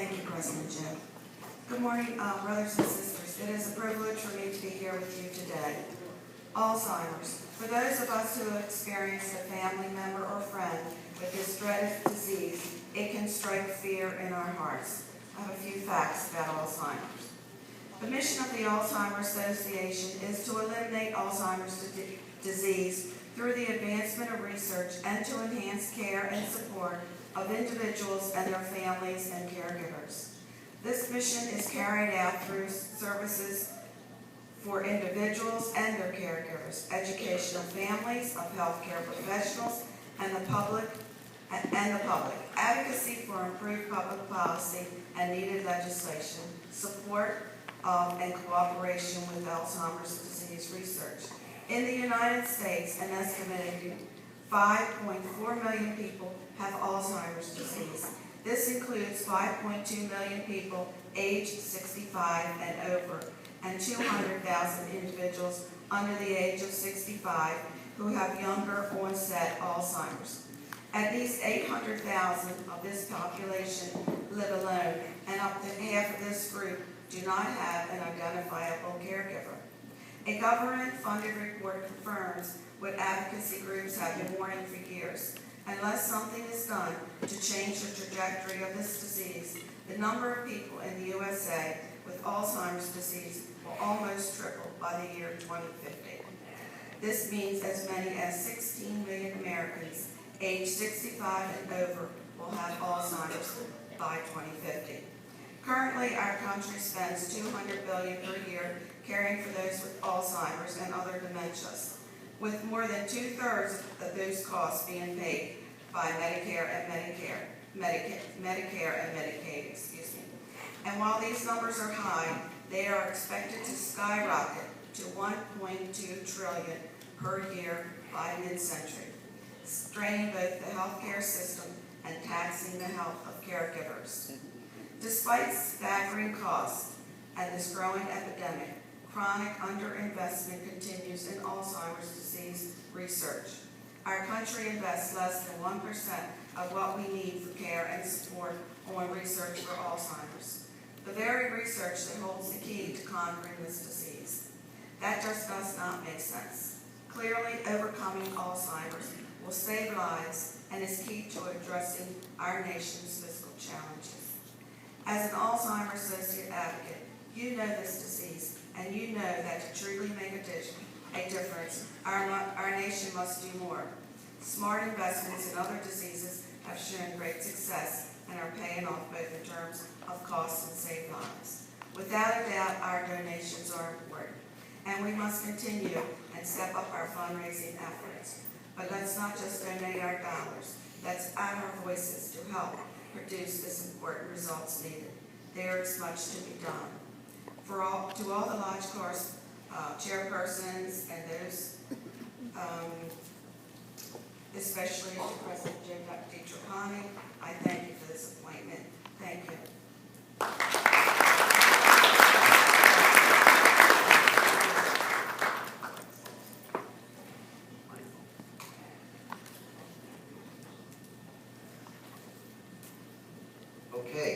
Thank you, President Jim. Good morning, brothers and sisters. It is a privilege for me to be here with you today. Alzheimer's. For those of us who have experienced a family member or friend with this dreaded disease, it can strike fear in our hearts. I have a few facts about Alzheimer's. The mission of the Alzheimer's Association is to eliminate Alzheimer's disease through the advancement of research and to enhance care and support of individuals and their families and caregivers. This mission is carried out through services for individuals and their caregivers, education of families, of healthcare professionals, and the public, advocacy for improved public policy and needed legislation, support of and cooperation with Alzheimer's disease research. In the United States, an estimated 5.4 million people have Alzheimer's disease. This includes 5.2 million people aged 65 and over, and 200,000 individuals under the age of 65 who have younger onset Alzheimer's. At least 800,000 of this population live alone, and up to half of this group do not have an identifiable caregiver. A government-funded report confirms what advocacy groups have been warning for years. Unless something is done to change the trajectory of this disease, the number of people in the USA with Alzheimer's disease will almost triple by the year 2050. This means as many as 16 million Americans aged 65 and over will have Alzheimer's by 2050. Currently, our country spends $200 billion per year caring for those with Alzheimer's and other dementias, with more than 2/3 of those costs being paid by Medicare and Medicaid, And while these numbers are high, they are expected to skyrocket to $1.2 trillion per year by mid-century, straining both the healthcare system and taxing the health of caregivers. Despite staggering costs and this growing epidemic, chronic underinvestment continues in Alzheimer's disease research. Our country invests less than 1% of what we need for care and support on research for Alzheimer's, the very research that holds the key to conquering this disease. That just does not make sense. Clearly, overcoming Alzheimer's will save lives and is key to addressing our nation's fiscal challenges. As an Alzheimer's associate advocate, you know this disease, and you know that to truly make a difference, our nation must do more. Smart investments in other diseases have shown great success and are paying off both in terms of costs and save lives. Without a doubt, our donations are important, and we must continue and step up our fundraising efforts. But let's not just donate our dollars. Let's add our voices to help produce this important results needed. There is much to be done. To all the Lodge Course chairpersons and those, especially to President Jim DiTrapani, I thank you for this appointment. Thank you. Okay,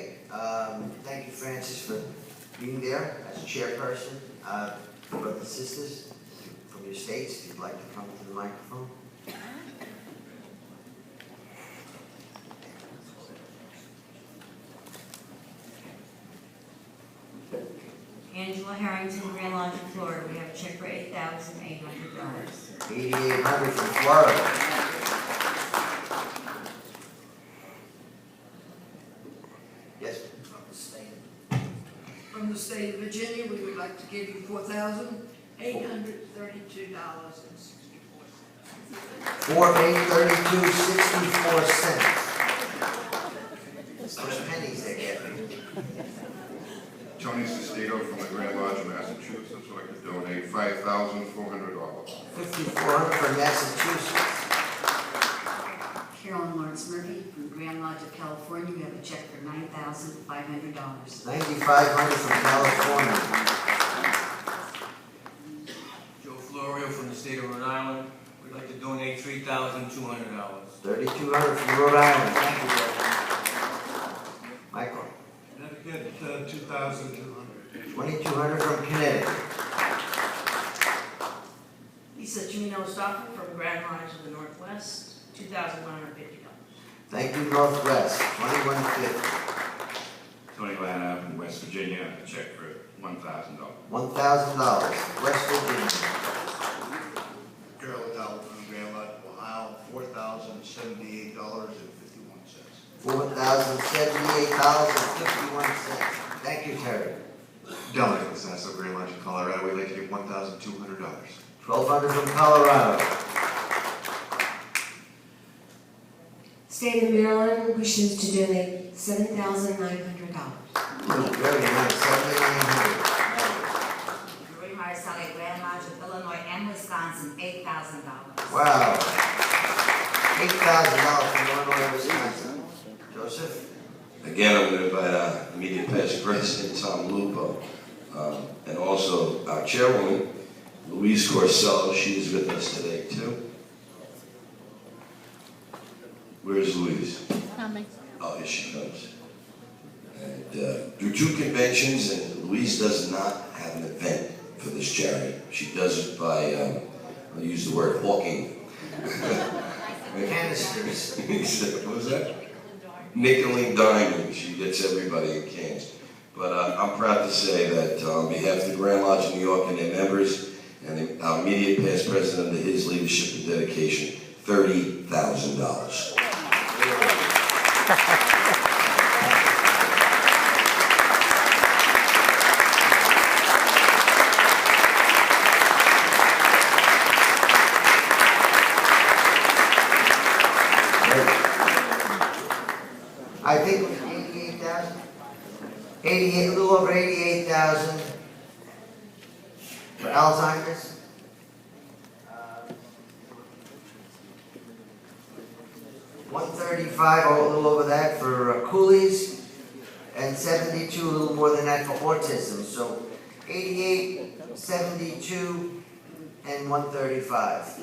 thank you, Francis, for being there as chairperson. Brothers and sisters from your states, if you'd like to come to the microphone. Angela Harrington, Grand Lodge, Florida. We have a check for $8,800. $8,800 from Florida. Yes. From the state of Virginia, we would like to give you $4,832.64. $4,832.64. Those pennies they're getting. Tony Sestito from the Grand Lodge of Massachusetts would like to donate $5,400. $5,400 from Massachusetts. Carolyn Lawrence Murphy from Grand Lodge of California. We have a check for $9,500. $9,500 from California. Joe Florio from the state of Rhode Island. We'd like to donate $3,200. $3,200 from Rhode Island. Thank you, Joe. Michael. get 2,200. 2,200 from Connecticut. Lisa Chimino Stoffer from Grand Lodge of the Northwest, $2,150. Thank you, Northwest, 2,150. Tony Lana from West Virginia, a check for $1,000. $1,000, West Virginia. Carol Adele from Grand Lodge, Ohio, $4,078.51. $4,078.51. Thank you, Terry. Dominic Lasasso, Grand Lodge of Colorado, we'd like to give $1,200. $1,200 from Colorado. State of Maryland wishes to donate $7,900. Very nice, 7,900. Marie Marisali, Grand Lodge of Illinois and Wisconsin, $8,000. Wow. $8,000 from Illinois, Wisconsin. Joseph? Again, I'm going to invite our immediate past president, Tom Lupo, and also our chairwoman, Louise Corsello. She is with us today, too. Where is Louise? Coming. Oh, here she comes. And through 2 conventions, and Louise does not have an event for this charity. She does it by, I'll use the word hawking. Canisters. What was that? Nickel and diming. She gets everybody in cans. But I'm proud to say that on behalf of the Grand Lodge of New York and their members, and our immediate past president under his leadership and dedication, $30,000. I think it was 88,000. 88, a little over 88,000 for Alzheimer's. 135, or a little over that for coolies, and 72, a little more than that for autism. So 88, 72, and 135.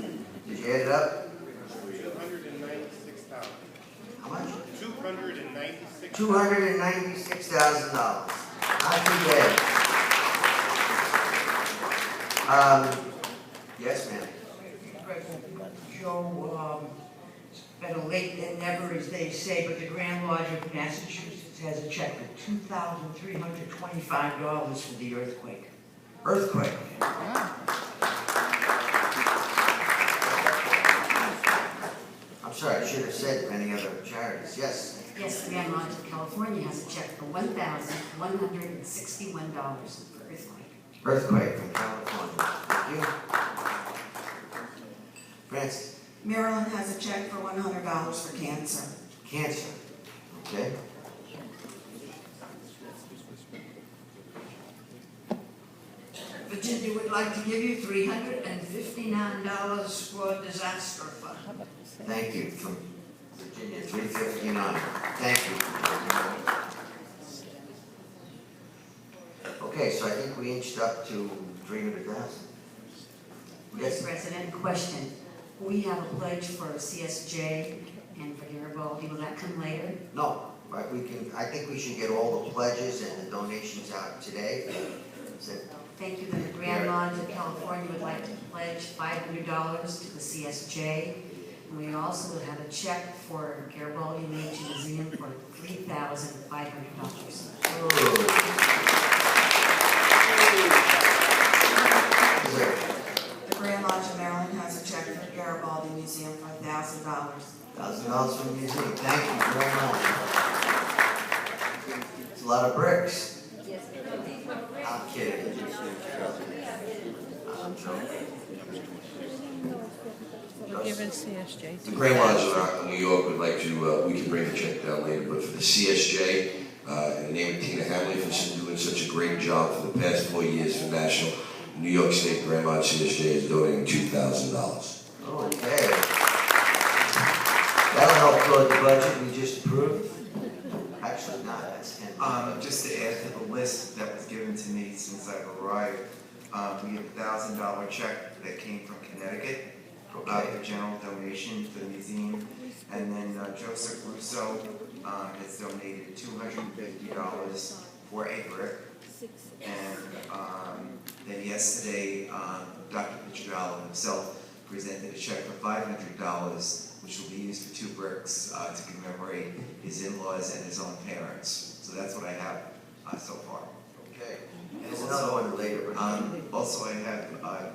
Did you add it up? 296,000. How much? $296,000. $296,000. Not too bad. Yes, ma'am. Joe, it's better late than never, as they say, but the Grand Lodge of Massachusetts has a check for $2,325 for the earthquake. Earthquake. I'm sorry, I should have said many other charities. Yes. Yes, Grand Lodge of California has a check for $1,161 for earthquake. Earthquake from California. Thank you. Francis. Maryland has a check for $100 for cancer. Cancer. Okay. Virginia would like to give you $359 for disaster fund. Thank you. From Virginia, 359. Thank you. Okay, so I think we inched up to 300,000. Yes, President, question. We have a pledge for CSJ and for Garibaldi. Will that come later? No, but we can. I think we should get all the pledges and the donations out today. Thank you. The Grand Lodge of California would like to pledge $500 to the CSJ. And we also have a check for Garibaldi Nature Museum for $3,500. The Grand Lodge of Maryland has a check for Garibaldi Museum for $1,000. $1,000 from the museum. Thank you very much. It's a lot of bricks. I'm kidding. I'm joking. The Grand Lodge of New York would like to, we can bring the check down later, but for the CSJ, in the name of Tina Hamley, for doing such a great job for the past 4 years for National, New York State Grand Lodge CSJ is donating $2,000. Okay. That'll help toward the budget we just approved. Actually, not. That's 10. Just to add to the list that was given to me since I've arrived, we have $1,000 check that came from Connecticut. The general donation to the museum, and then Joseph Russo has donated $250 for a brick. And then yesterday, Dr. Picciarello himself presented a check for $500, which will be used for 2 bricks to commemorate his in-laws and his own parents. So that's what I have so far. Okay. There's another one later. Also, I have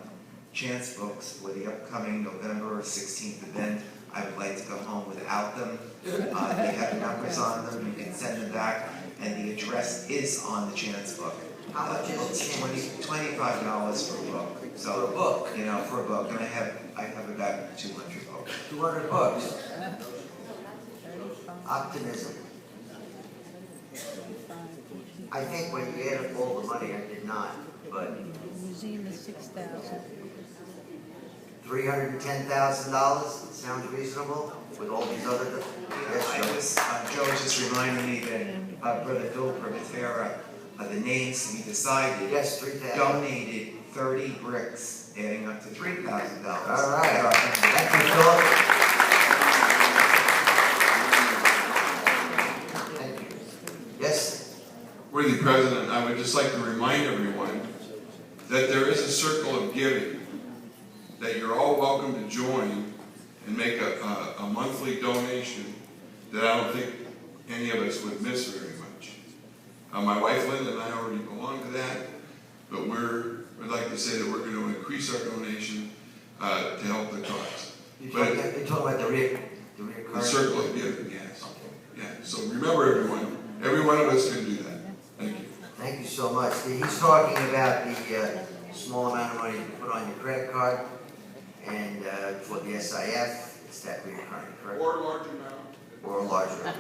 chance books for the upcoming November 16th event. I would like to go home without them. They have numbers on them, you can send them back, and the address is on the chance book. How much is it? $25 for a book. So, For a book? You know, for a book, and I have about 200 books. 200 books. Optimism. I think when you add up all the money, I did not, but Museum is 6,000. $310,000 sounds reasonable with all these other. Yes, Joe was just reminding me that Brother Bill Privatera, the names to be decided, Yes, 3,000. donated 30 bricks, adding up to $3,000. All right. Thank you, Philip. Thank you. Yes. Worthy President, I would just like to remind everyone that there is a circle of giving that you're all welcome to join and make a monthly donation that I don't think any of us would miss very much. My wife Linda and I already belong to that, but we'd like to say that we're going to increase our donation to help the cause. You're talking about the The circle of giving, yes. Yeah. So remember, every one of us can do that. Thank you. Thank you so much. He's talking about the small amount of money you put on your credit card, and for the SIF, it's that reoccurring, correct? Or a large amount. Or a larger amount.